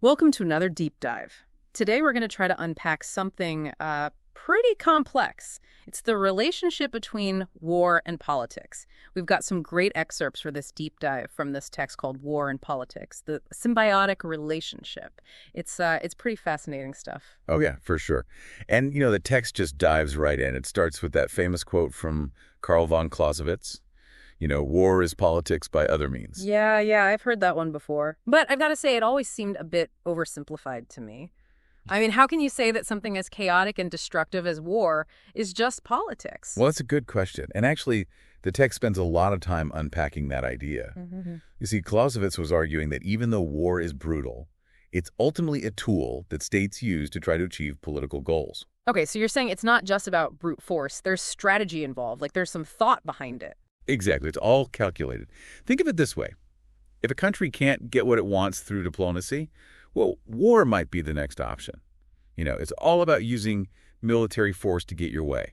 Welcome to another deep dive. Today we're going to try to unpack something pretty complex. It's the relationship between war and politics. We've got some great excerpts for this deep dive from this text called War and Politics, the symbiotic relationship. It's pretty fascinating stuff. Oh, yeah, for sure. And, the text just dives right in. It starts with that famous quote from Karl von Clausewitz, war is politics by other means. Yeah, I've heard that one before. But I've got to say, it always seemed a bit oversimplified to me. I mean, how can you say that something as chaotic and destructive as war is just politics? Well, that's a good question. And actually, the text spends a lot of time unpacking that idea. You see, Clausewitz was arguing that even though war is brutal, it's ultimately a tool that states use to try to achieve political goals. Okay, so you're saying it's not just about brute force. There's strategy involved, like there's some thought behind it. Exactly. It's all calculated. Think of it this way. If a country can't get what it wants through diplomacy, well, war might be the next option. It's all about using military force to get your way,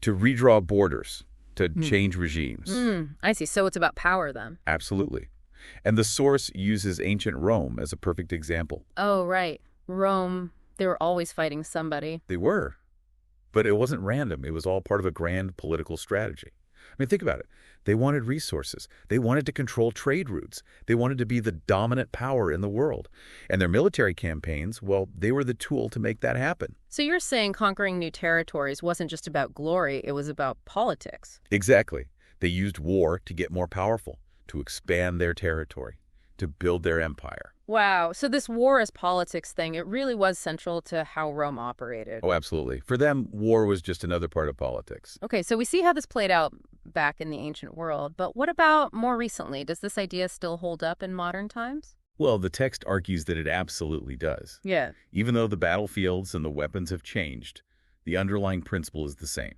to redraw borders, to change regimes. I see. So it's about power then. Absolutely. And the source uses ancient Rome as a perfect example. Oh, right. Rome, they were always fighting somebody. They were. But it wasn't random. It was all part of a grand political strategy. I mean, think about it. They wanted resources. They wanted to control trade routes. They wanted to be the dominant power in the world. And their military campaigns, well, they were the tool to make that happen. So you're saying conquering new territories wasn't just about glory, it was about politics. Exactly. They used war to get more powerful, to expand their territory, to build their empire. Wow. So this war as politics thing, it really was central to how Rome operated. Oh, absolutely. For them, war was just another part of politics. Okay, so we see how this played out back in the ancient world, but what about more recently? Does this idea still hold up in modern times? Well, the text argues that it absolutely does. Yeah. Even though the battlefields and the weapons have changed, the underlying principle is the same.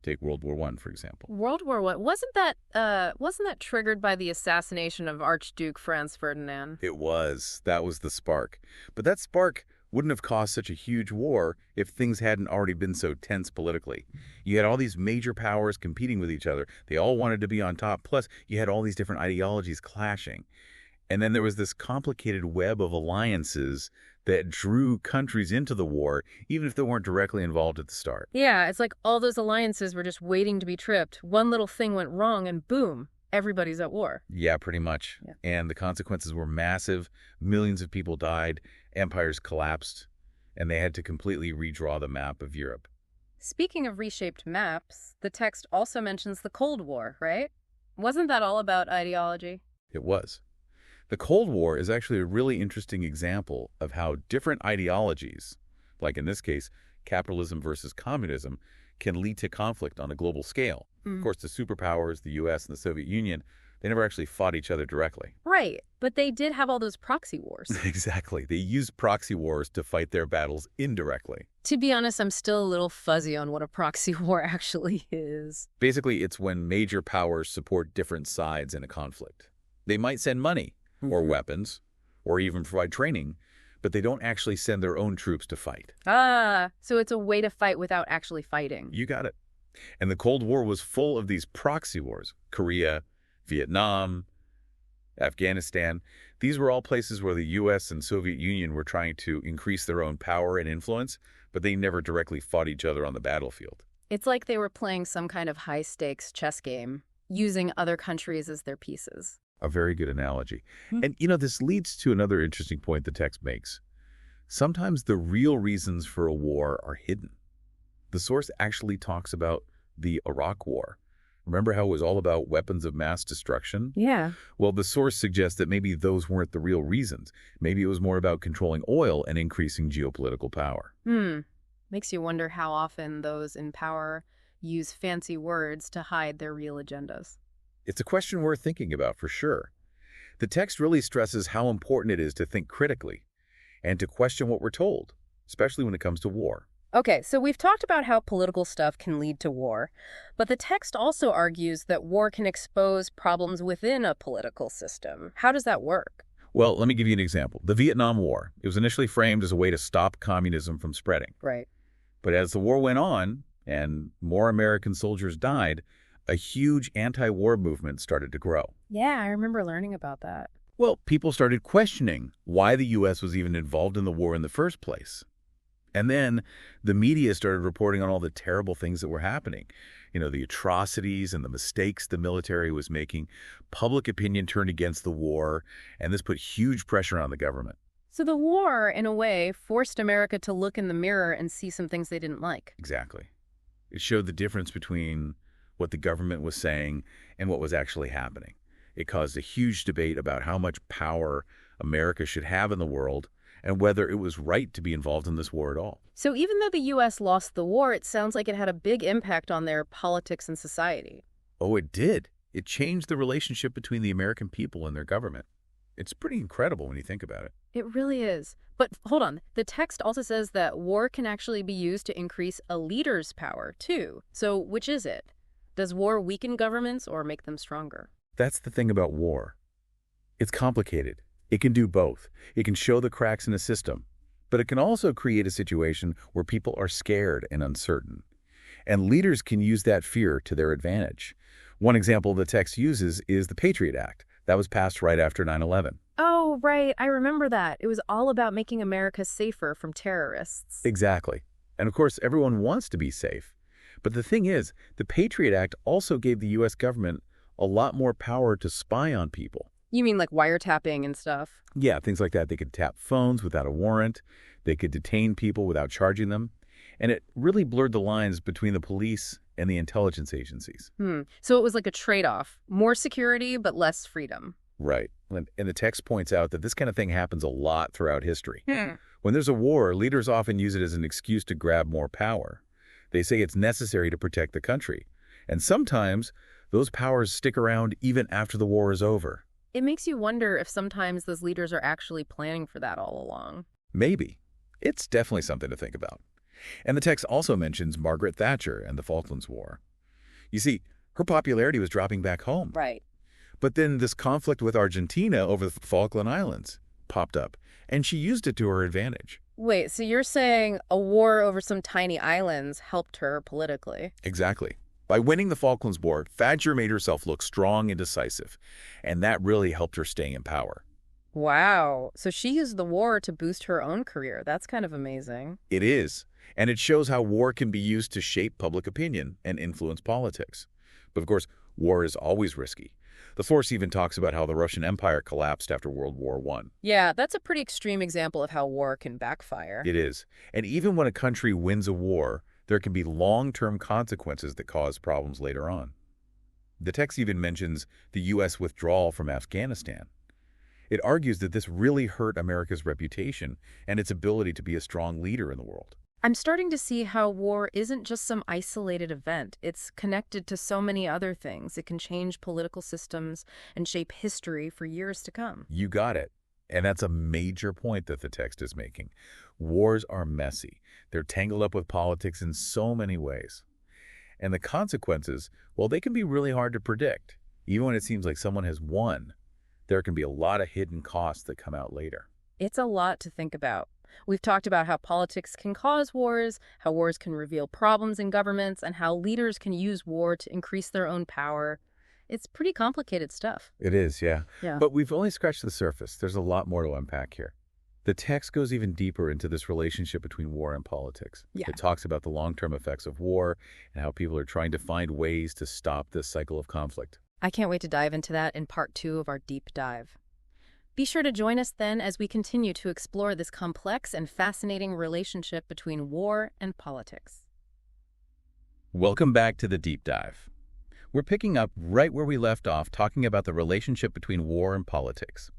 Take World War I, for example. World War I, wasn't that triggered by the assassination of Archduke Franz Ferdinand? It was. That was the spark. But that spark wouldn't have caused such a huge war if things hadn't already been so tense politically. You had all these major powers competing with each other. They all wanted to be on top. Plus, you had all these different ideologies clashing. And then there was this complicated web of alliances that drew countries into the war, even if they weren't directly involved at the start. Yeah, it's like all those alliances were just waiting to be tripped. One little thing went wrong and boom, everybody's at war. Yeah, pretty much. Yeah. And the consequences were massive. Millions of people died, empires collapsed, and they had to completely redraw the map of Europe. Speaking of reshaped maps, the text also mentions the Cold War, right? Wasn't that all about ideology? It was. The Cold War is actually a really interesting example of how different ideologies, like in this case, capitalism versus communism, can lead to conflict on a global scale. Of course, the superpowers, the U.S. and the Soviet Union, they never actually fought each other directly. Right, but they did have all those proxy wars. Exactly. They used proxy wars to fight their battles indirectly. To be honest, I'm still a little fuzzy on what a proxy war actually is. Basically, it's when major powers support different sides in a conflict. They might send money or weapons, or even provide training, but they don't actually send their own troops to fight. Ah, so it's a way to fight without actually fighting. You got it. And the Cold War was full of these proxy wars. Korea, Vietnam, Afghanistan. These were all places where the U.S. and Soviet Union were trying to increase their own power and influence, but they never directly fought each other on the battlefield. It's like they were playing some kind of high-stakes chess game, using other countries as their pieces. A very good analogy. And, this leads to another interesting point the text makes. Sometimes the real reasons for a war are hidden. The source actually talks about the Iraq War. Remember how it was all about weapons of mass destruction? Yeah. Well, the source suggests that maybe those weren't the real reasons. Maybe it was more about controlling oil and increasing geopolitical power. Makes you wonder how often those in power use fancy words to hide their real agendas. It's a question worth thinking about for sure. The text really stresses how important it is to think critically and to question what we're told, especially when it comes to war. Okay, so we've talked about how political stuff can lead to war, but the text also argues that war can expose problems within a political system. How does that work? Well, let me give you an example. The Vietnam War. It was initially framed as a way to stop communism from spreading. Right. But as the war went on and more American soldiers died, a huge anti-war movement started to grow. Yeah, I remember learning about that. Well, people started questioning why the U.S. was even involved in the war in the first place. And then the media started reporting on all the terrible things that were happening. The atrocities and the mistakes the military was making. Public opinion turned against the war, and this put huge pressure on the government. So the war, in a way, forced America to look in the mirror and see some things they didn't like. Exactly. It showed the difference between what the government was saying and what was actually happening. It caused a huge debate about how much power America should have in the world and whether it was right to be involved in this war at all. So even though the U.S. lost the war, it sounds like it had a big impact on their politics and society. Oh, it did. It changed the relationship between the American people and their government. It's pretty incredible when you think about it. It really is. But hold on. The text also says that war can actually be used to increase a leader's power, too. So which is it? Does war weaken governments or make them stronger? That's the thing about war. It's complicated. It can do both. It can show the cracks in a system, but it can also create a situation where people are scared and uncertain. And leaders can use that fear to their advantage. One example the text uses is the Patriot Act. That was passed right after 9/11. Oh, right. I remember that. It was all about making America safer from terrorists. Exactly. And of course, everyone wants to be safe. But the thing is, the Patriot Act also gave the U.S. government a lot more power to spy on people. You mean like wiretapping and stuff? Yeah, things like that. They could tap phones without a warrant. They could detain people without charging them. And it really blurred the lines between the police and the intelligence agencies. So it was like a trade-off. More security, but less freedom. Right. And the text points out that this kind of thing happens a lot throughout history. When there's a war, leaders often use it as an excuse to grab more power. They say it's necessary to protect the country. And sometimes those powers stick around even after the war is over. It makes you wonder if sometimes those leaders are actually planning for that all along. Maybe. It's definitely something to think about. And the text also mentions Margaret Thatcher and the Falklands War. You see, her popularity was dropping back home. Right. But then this conflict with Argentina over the Falkland Islands popped up, and she used it to her advantage. Wait, so you're saying a war over some tiny islands helped her politically? Exactly. By winning the Falklands War, Thatcher made herself look strong and decisive, and that really helped her stay in power. Wow. So she used the war to boost her own career. That's kind of amazing. It is, and it shows how war can be used to shape public opinion and influence politics. But of course, war is always risky. The Force even talks about how the Russian Empire collapsed after World War I. Yeah, that's a pretty extreme example of how war can backfire. It is. And even when a country wins a war, there can be long-term consequences that cause problems later on. The text even mentions the U.S. withdrawal from Afghanistan. It argues that this really hurt America's reputation and its ability to be a strong leader in the world. I'm starting to see how war isn't just some isolated event. It's connected to so many other things. It can change political systems and shape history for years to come. You got it. And that's a major point that the text is making. Wars are messy. They're tangled up with politics in so many ways. And the consequences, well, they can be really hard to predict. Even when it seems like someone has won, there can be a lot of hidden costs that come out later. It's a lot to think about. We've talked about how politics can cause wars, how wars can reveal problems in governments, and how leaders can use war to increase their own power. It's pretty complicated stuff. It is, yeah. Yeah. But we've only scratched the surface. There's a lot more to unpack here. The text goes even deeper into this relationship between war and politics. Yeah. It talks about the long-term effects of war and how people are trying to find ways to stop this cycle of conflict. I can't wait to dive into that in part 2 of our deep dive. Be sure to join us then as we continue to explore this complex and fascinating relationship between war and politics. Welcome back to the deep dive. We're picking up right where we left off, talking about the relationship between war and politics.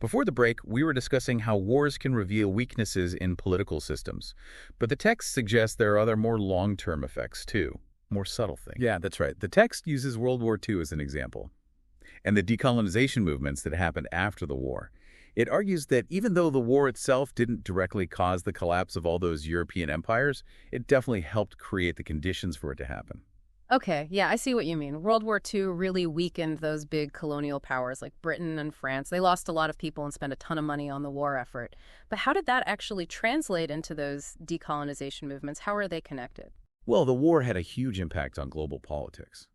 Before the break, we were discussing how wars can reveal weaknesses in political systems, but the text suggests there are other more long-term effects too, more subtle things. Yeah, that's right. The text uses World War II as an example, and the decolonization movements that happened after the war. It argues that even though the war itself didn't directly cause the collapse of all those European empires, it definitely helped create the conditions for it to happen. Okay, yeah, I see what you mean. World War II really weakened those big colonial powers like Britain and France. They lost a lot of people and spent a ton of money on the war effort. But how did that actually translate into those decolonization movements? How are they connected? Well, the war had a huge impact on global politics.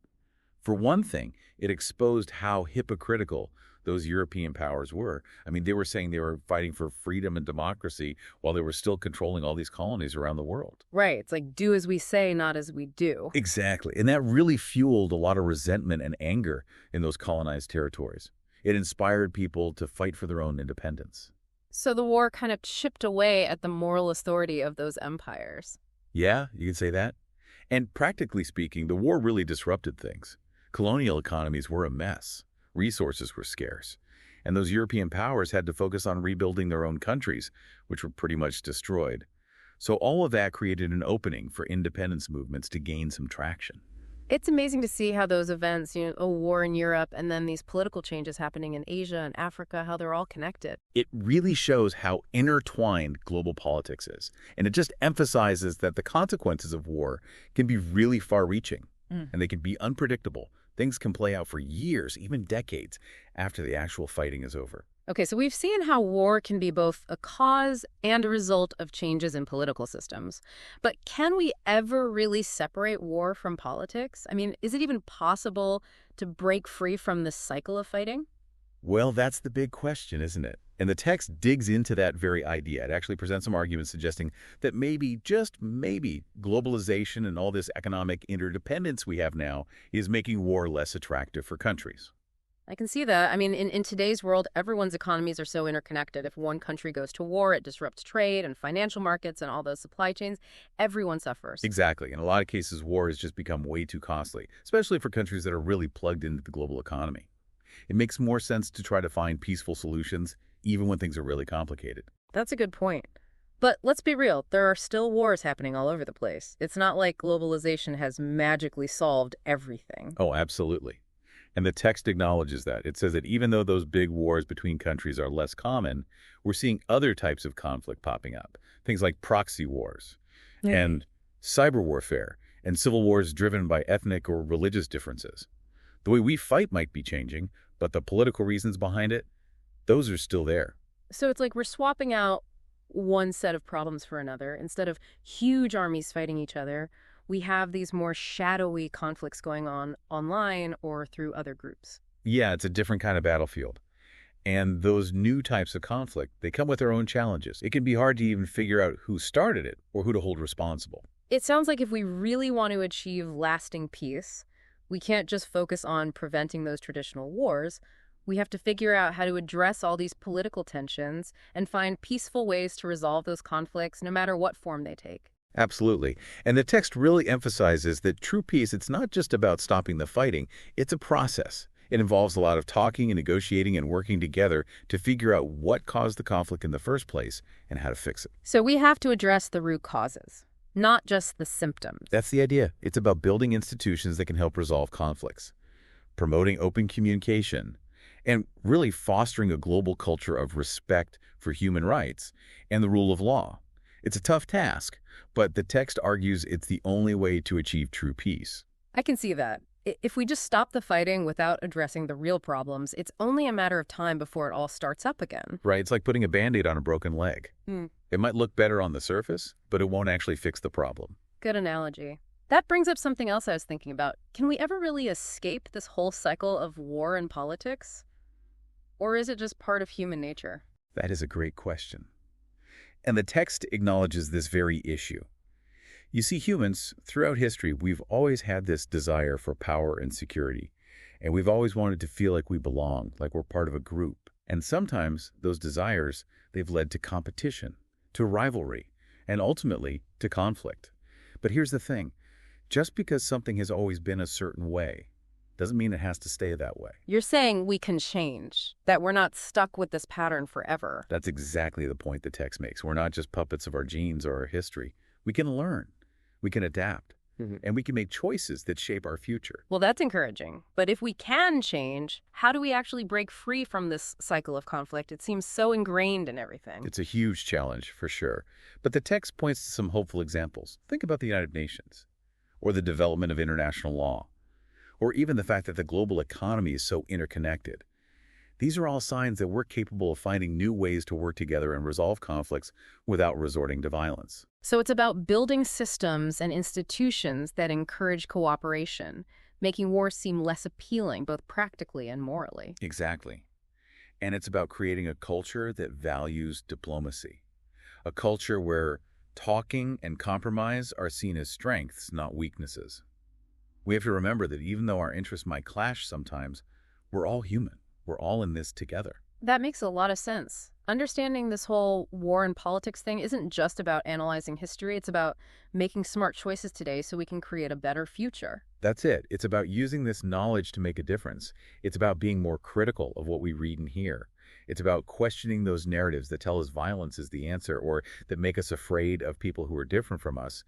For one thing, it exposed how hypocritical those European powers were. I mean, they were saying they were fighting for freedom and democracy while they were still controlling all these colonies around the world. Right. It's like do as we say, not as we do. Exactly. And that really fueled a lot of resentment and anger in those colonized territories. It inspired people to fight for their own independence. So the war kind of chipped away at the moral authority of those empires. Yeah, you could say that. And practically speaking, the war really disrupted things. Colonial economies were a mess. Resources were scarce. And those European powers had to focus on rebuilding their own countries, which were pretty much destroyed. So all of that created an opening for independence movements to gain some traction. It's amazing to see how those events, a war in Europe and then these political changes happening in Asia and Africa, how they're all connected. It really shows how intertwined global politics is. And it just emphasizes that the consequences of war can be really far-reaching, and they can be unpredictable. Things can play out for years, even decades, after the actual fighting is over. Okay, so we've seen how war can be both a cause and a result of changes in political systems. But can we ever really separate war from politics? I mean, is it even possible to break free from this cycle of fighting? Well, that's the big question, isn't it? And the text digs into that very idea. It actually presents some arguments suggesting that maybe, just maybe, globalization and all this economic interdependence we have now is making war less attractive for countries. I can see that. I mean, in today's world, everyone's economies are so interconnected. If one country goes to war, it disrupts trade and financial markets and all those supply chains. Everyone suffers. Exactly. In a lot of cases, war has just become way too costly, especially for countries that are really plugged into the global economy. It makes more sense to try to find peaceful solutions, even when things are really complicated. That's a good point. But let's be real, there are still wars happening all over the place. It's not like globalization has magically solved everything. Oh, absolutely. And the text acknowledges that. It says that even though those big wars between countries are less common, we're seeing other types of conflict popping up. Things like proxy wars and cyber warfare and civil wars driven by ethnic or religious differences. The way we fight might be changing, but the political reasons behind it, those are still there. So it's like we're swapping out one set of problems for another. Instead of huge armies fighting each other, we have these more shadowy conflicts going on online or through other groups. Yeah, it's a different kind of battlefield. And those new types of conflict, they come with their own challenges. It can be hard to even figure out who started it or who to hold responsible. It sounds like if we really want to achieve lasting peace, we can't just focus on preventing those traditional wars. We have to figure out how to address all these political tensions and find peaceful ways to resolve those conflicts, no matter what form they take. Absolutely. And the text really emphasizes that true peace, it's not just about stopping the fighting, it's a process. It involves a lot of talking and negotiating and working together to figure out what caused the conflict in the first place and how to fix it. So we have to address the root causes, not just the symptoms. That's the idea. It's about building institutions that can help resolve conflicts, promoting open communication, and really fostering a global culture of respect for human rights and the rule of law. It's a tough task, but the text argues it's the only way to achieve true peace. I can see that. If we just stop the fighting without addressing the real problems, it's only a matter of time before it all starts up again. Right, it's like putting a Band-Aid on a broken leg. It might look better on the surface, but it won't actually fix the problem. Good analogy. That brings up something else I was thinking about. Can we ever really escape this whole cycle of war and politics? Or is it just part of human nature? That is a great question. And the text acknowledges this very issue. You see, humans, throughout history, we've always had this desire for power and security. And we've always wanted to feel like we belong, like we're part of a group. And sometimes those desires, they've led to competition, to rivalry, and ultimately to conflict. But here's the thing. Just because something has always been a certain way doesn't mean it has to stay that way. You're saying we can change, that we're not stuck with this pattern forever. That's exactly the point the text makes. We're not just puppets of our genes or our history. We can learn, we can adapt, and we can make choices that shape our future. Well, that's encouraging. But if we can change, how do we actually break free from this cycle of conflict? It seems so ingrained in everything. It's a huge challenge, for sure. But the text points to some hopeful examples. Think about the United Nations, or the development of international law, or even the fact that the global economy is so interconnected. These are all signs that we're capable of finding new ways to work together and resolve conflicts without resorting to violence. So it's about building systems and institutions that encourage cooperation, making war seem less appealing, both practically and morally. Exactly. And it's about creating a culture that values diplomacy, a culture where talking and compromise are seen as strengths, not weaknesses. We have to remember that even though our interests might clash sometimes, we're all human. We're all in this together. That makes a lot of sense. Understanding this whole war and politics thing isn't just about analyzing history. It's about making smart choices today so we can create a better future. That's it. It's about using this knowledge to make a difference. It's about being more critical of what we read and hear. It's about questioning those narratives that tell us violence is the answer or that make us afraid of people who are different from us.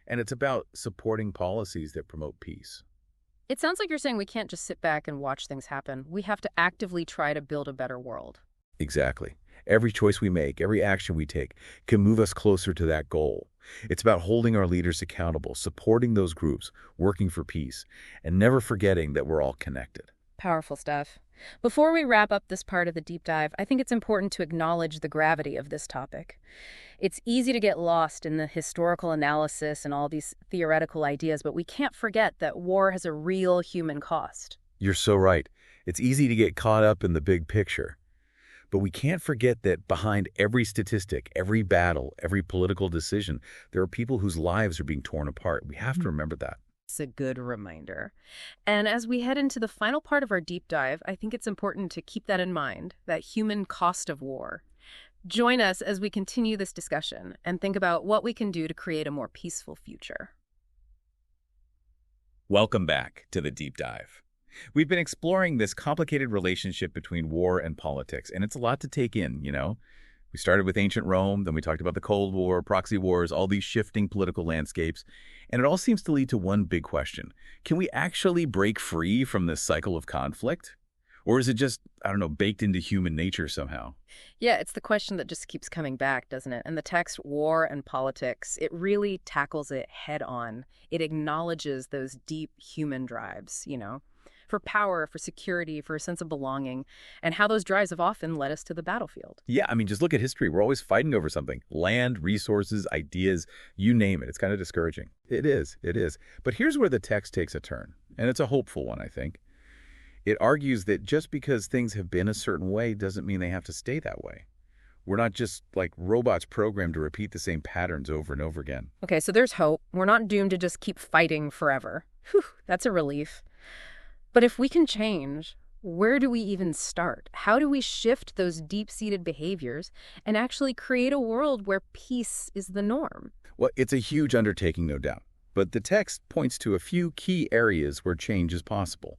And it's about supporting policies that promote peace. It sounds like you're saying we can't just sit back and watch things happen. We have to actively try to build a better world. Exactly. Every choice we make, every action we take can move us closer to that goal. It's about holding our leaders accountable, supporting those groups, working for peace, and never forgetting that we're all connected. Powerful stuff. Before we wrap up this part of the deep dive, I think it's important to acknowledge the gravity of this topic. It's easy to get lost in the historical analysis and all these theoretical ideas, but we can't forget that war has a real human cost. You're so right. It's easy to get caught up in the big picture. But we can't forget that behind every statistic, every battle, every political decision, there are people whose lives are being torn apart. We have to remember that. It's a good reminder. And as we head into the final part of our deep dive, I think it's important to keep that in mind, that human cost of war. Join us as we continue this discussion and think about what we can do to create a more peaceful future. Welcome back to the deep dive. We've been exploring this complicated relationship between war and politics, and it's a lot to take in, you know. We started with ancient Rome, then we talked about the Cold War, proxy wars, all these shifting political landscapes, and it all seems to lead to one big question. Can we actually break free from this cycle of conflict? Or is it just, I don't know, baked into human nature somehow? Yeah, it's the question that just keeps coming back, doesn't it? And the text, War and Politics, it really tackles it head on. It acknowledges those deep human drives, for power, for security, for a sense of belonging, and how those drives have often led us to the battlefield. Yeah, I mean, just look at history. We're always fighting over something. Land, resources, ideas, you name it. It's kind of discouraging. It is. But here's where the text takes a turn, and it's a hopeful one, I think. It argues that just because things have been a certain way doesn't mean they have to stay that way. We're not just like robots programmed to repeat the same patterns over and over again. Okay, so there's hope. We're not doomed to just keep fighting forever. Whew, that's a relief. But if we can change, where do we even start? How do we shift those deep-seated behaviors and actually create a world where peace is the norm? Well, it's a huge undertaking, no doubt. But the text points to a few key areas where change is possible.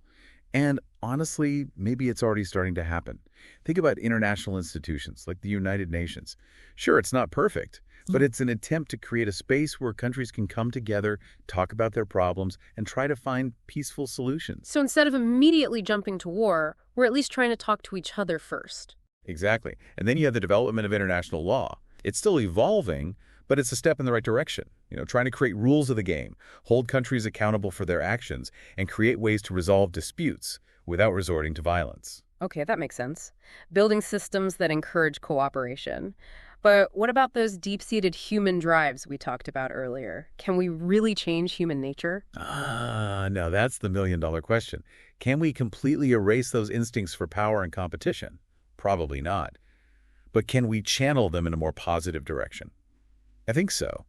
And honestly, maybe it's already starting to happen. Think about international institutions like the United Nations. Sure, it's not perfect, but it's an attempt to create a space where countries can come together, talk about their problems, and try to find peaceful solutions. So instead of immediately jumping to war, we're at least trying to talk to each other first. Exactly. And then you have the development of international law. It's still evolving, but it's a step in the right direction. Trying to create rules of the game, hold countries accountable for their actions, and create ways to resolve disputes without resorting to violence. Okay, that makes sense. Building systems that encourage cooperation. But what about those deep-seated human drives we talked about earlier? Can we really change human nature? Now that's the million-dollar question. Can we completely erase those instincts for power and competition? Probably not. But can we channel them in a more positive direction? I think so.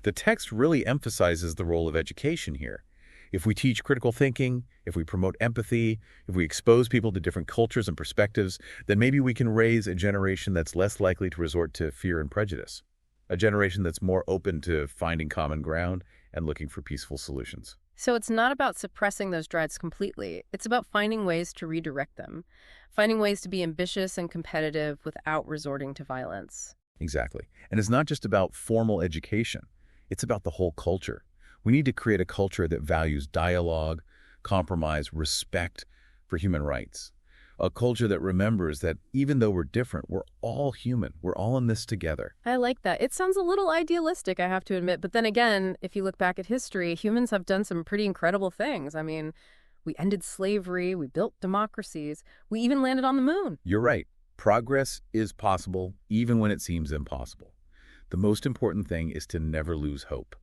The text really emphasizes the role of education here. If we teach critical thinking, if we promote empathy, if we expose people to different cultures and perspectives, then maybe we can raise a generation that's less likely to resort to fear and prejudice. A generation that's more open to finding common ground and looking for peaceful solutions. So it's not about suppressing those drives completely. It's about finding ways to redirect them, finding ways to be ambitious and competitive without resorting to violence. Exactly. And it's not just about formal education. It's about the whole culture. We need to create a culture that values dialogue, compromise, respect for human rights. A culture that remembers that even though we're different, we're all human. We're all in this together. I like that. It sounds a little idealistic, I have to admit. But then again, if you look back at history, humans have done some pretty incredible things. I mean, we ended slavery, we built democracies, we even landed on the moon. You're right. Progress is possible even when it seems impossible. The most important thing is to never lose hope,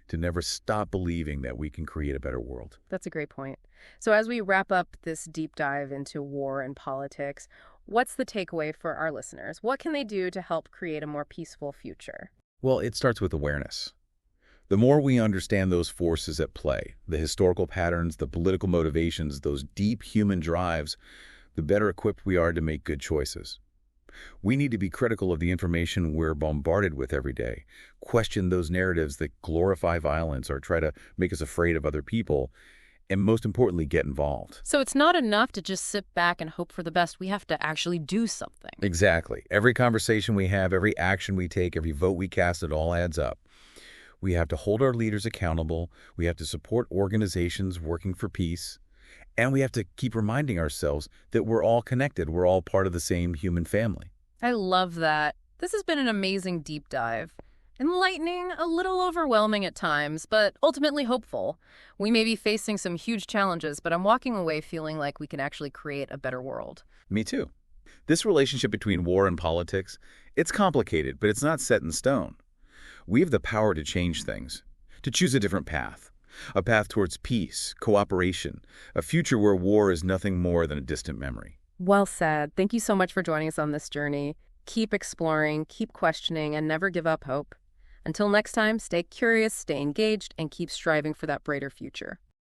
to never stop believing that we can create a better world. That's a great point. So as we wrap up this deep dive into war and politics, What's the takeaway for our listeners? What can they do to help create a more peaceful future? Well, it starts with awareness. The more we understand those forces at play, the historical patterns, the political motivations, those deep human drives, the better equipped we are to make good choices. We need to be critical of the information we're bombarded with every day, question those narratives that glorify violence or try to make us afraid of other people, and most importantly, get involved. So it's not enough to just sit back and hope for the best. We have to actually do something. Exactly. Every conversation we have, every action we take, every vote we cast, it all adds up. We have to hold our leaders accountable. We have to support organizations working for peace. And we have to keep reminding ourselves that we're all connected. We're all part of the same human family. I love that. This has been an amazing deep dive. Enlightening, a little overwhelming at times, but ultimately hopeful. We may be facing some huge challenges, but I'm walking away feeling like we can actually create a better world. Me too. This relationship between war and politics, it's complicated, but it's not set in stone. We have the power to change things, to choose a different path. A path towards peace, cooperation, a future where war is nothing more than a distant memory. Well said. Thank you so much for joining us on this journey. Keep exploring, keep questioning, and never give up hope. Until next time, stay curious, stay engaged, and keep striving for that brighter future.